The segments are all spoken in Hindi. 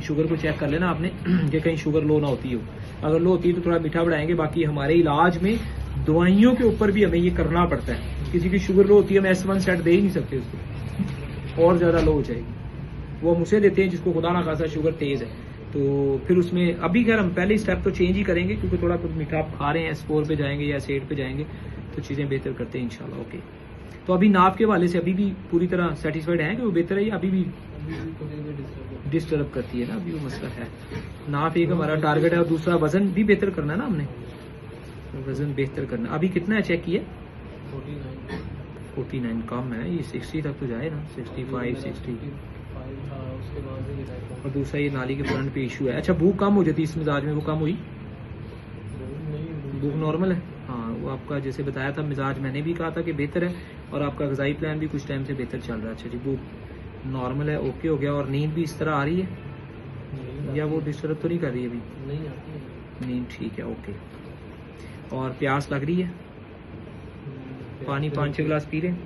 शुगर को चेक कर लेना आपने कि कहीं शुगर लो ना होती हो। अगर लो होती है तो थोड़ा मीठा बढ़ाएंगे। बाकी हमारे इलाज में दवाइयों के ऊपर भी हमें ये करना पड़ता है। किसी की शुगर लो होती है, हम S1 सेट दे ही नहीं सकते उसको, और ज़्यादा लो हो जाएगी। वो हम उसे देते हैं जिसको खुदा ना खासा शुगर तेज़ है। तो फिर उसमें अभी खैर हम पहले स्टेप तो चेंज ही करेंगे, क्योंकि थोड़ा कुछ मीठा आप खा रहे हैं, S4 पे जाएंगे या S8 पे जाएंगे तो चीज़ें बेहतर करते हैं इंशाल्लाह। ओके, तो अभी नाप के वाले से अभी भी पूरी तरह सेटिस्फाइड हैं कि वो बेहतर है या अभी भी डिस्टर्ब करती है ना? अभी वो मसला है। नाप एक हमारा टारगेट है और दूसरा वजन भी बेहतर करना है ना हमने, वजन बेहतर करना। अभी कितना है चेक किया? 49 कम है, ये 60 तक तो जाए ना, 65 60। और दूसरा ये नाली के फ्रंट पे इशू है। अच्छा, भूख कम हो जाती है इस मिजाज में, वो कम हुई? भूख नॉर्मल है? हाँ, वो आपका जैसे बताया था मिजाज मैंने भी कहा था कि बेहतर है, और आपका ग़िज़ाई प्लान भी कुछ टाइम से बेहतर चल रहा है। अच्छा जी, भूख नॉर्मल है, ओके हो गया। और नींद भी इस तरह आ रही है या वो डिस्टर्ब तो नहीं कर रही है अभी? नहीं आती है नींद, ठीक है, ओके। और प्यास लग रही है? पानी 5-6 गिलास पी रहे हैं?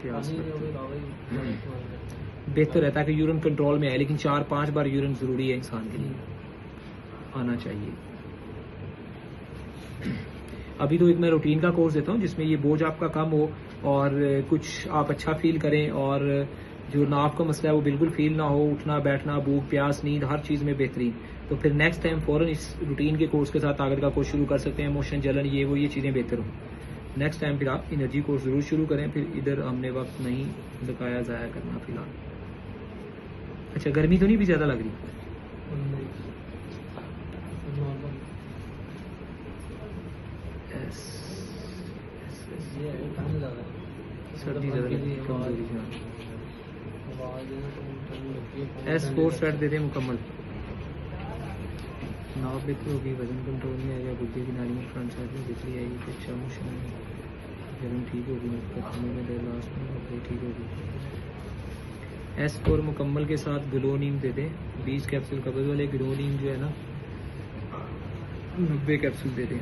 प्यास बेहतर रहता है कि यूरिन कंट्रोल में है, लेकिन 4-5 बार यूरिन ज़रूरी है इंसान के लिए, आना चाहिए। अभी तो एक मैं रूटीन का कोर्स देता हूँ जिसमें ये बोझ आपका कम हो और कुछ आप अच्छा फील करें, और जो नाप का मसला है वो बिल्कुल फील ना हो, उठना बैठना, भूख प्यास नींद हर चीज़ में बेहतरीन। तो फिर नेक्स्ट टाइम फ़ौरन इस रूटीन के कोर्स के साथ ताकत का कोर्स शुरू कर सकते हैं। मोशन जलन ये वो ये चीज़ें बेहतर हों। नेक्स्ट टाइम फिर आप एनर्जी कोर्स ज़रूर शुरू करें। फिर इधर हमने वक्त नहीं लगाया ज़ाया करना फिलहाल। अच्छा, गर्मी तो नहीं भी ज़्यादा लग रही? सर्दी ज़्यादा कमजोरी S4 सेट दे दें मुकम्मल। नाव बेहतर होगी, वजन कंट्रोल में आएगा, बुद्धि की नाली में फ्रंट साइड में बिजली आएगी, अच्छा मोशन जलन ठीक होगी, लास्ट में अपनी ठीक होगी। S4 मुकम्मल के साथ ग्लोनीम दे दें 20 कैप्सूल। कब्ज़ वाले ग्लोनीम जो है ना 90 कैप्सूल दे दें।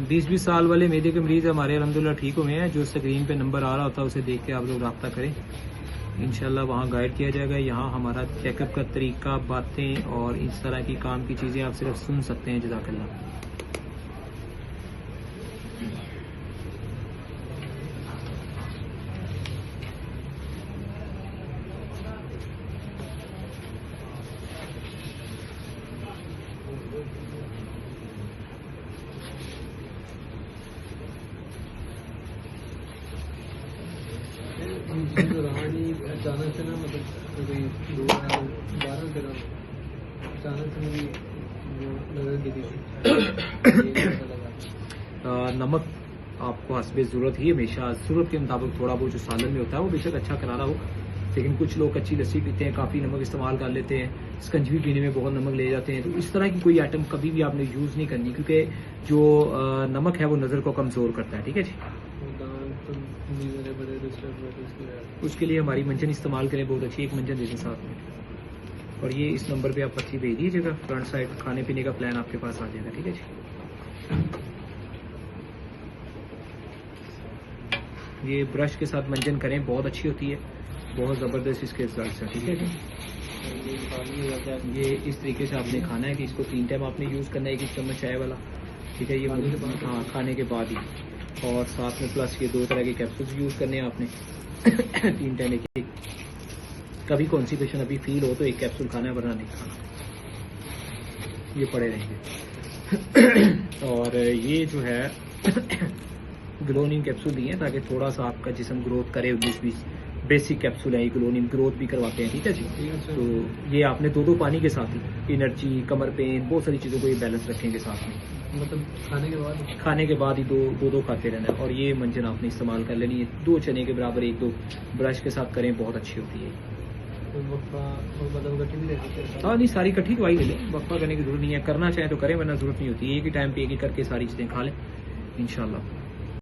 बीस साल वाले मैदे के मरीज़ हमारे अल्हम्दुलिल्लाह ठीक हुए हैं। जो स्क्रीन पे नंबर आ रहा होता है उसे देख के आप लोग रब्ता करें, इंशाल्लाह वहाँ गाइड किया जाएगा। यहाँ हमारा चेकअप का तरीका, बातें और इस तरह की काम की चीज़ें आप सिर्फ सुन सकते हैं। जज़ाकल्लाह। अचानक से ना, मतलब अचानक से मेरी नजर गिरी थी। नमक आपको हस्बे ज़रूरत ही हमेशा ज़रूरत के मुताबिक थोड़ा बहुत जो सालन में होता है वो बेशक अच्छा करारा हो, लेकिन कुछ लोग कच्ची लस्सी पीते हैं, काफ़ी नमक इस्तेमाल कर लेते हैं, स्कंजवी पीने में बहुत नमक ले जाते हैं। तो इस तरह की कोई आइटम कभी भी आपने यूज़ नहीं करनी, क्योंकि जो नमक है वो नज़र को कमज़ोर करता है। ठीक है जी, उसके लिए हमारी मंजन इस्तेमाल करें, बहुत अच्छी एक मंजन दे दें साथ में। और ये इस नंबर पे आप पर्ची भेज दीजिएगा, फ्रंट साइड खाने पीने का प्लान आपके पास आ जाएगा। ठीक है जी, ये ब्रश के साथ मंजन करें, बहुत अच्छी होती है, बहुत ज़बरदस्त इसके रिजल्ट है। ठीक है जी, ये इस तरीके से आपने खाना है कि इसको 3 टाइम आपने यूज़ करना है, 1 चम्मच चाय वाला। ठीक है, ये हाँ खाने के बाद ही, और साथ में प्लस ये 2 तरह के कैप्सूल्स यूज़ करने हैं आपने 3 टाइम एक। कभी कॉन्स्टिपेशन अभी फील हो तो 1 कैप्सूल खाना है, वरना नहीं खाना, ये पड़े रहेंगे। और ये जो है ग्लोनिम कैप्सूल दिए हैं ताकि थोड़ा सा आपका जिस्म ग्रोथ करे। 20 बेसिक कैप्सूल है, ग्लोनिम ग्रोथ भी करवाते हैं। ठीक है जी, तो ये आपने 2-2 पानी के साथ ही एनर्जी, कमर पेन, बहुत सारी चीज़ों को ये बैलेंस रखेंगे साथ में। मतलब खाने के बाद ही 2-2 खाते रहना है। और ये मंजन आपने इस्तेमाल कर लेनी है, 2 चने के बराबर 1-2 ब्रश के साथ करें, बहुत अच्छी होती है। हाँ नहीं, सारी इकट्ठी दवाई ले लें, वक्फा करने की जरूरत नहीं है। करना चाहें तो करें, वरना जरूरत नहीं होती। एक ही टाइम पे एक ही करके सारी चीज़ें खा लें इंशाल्लाह।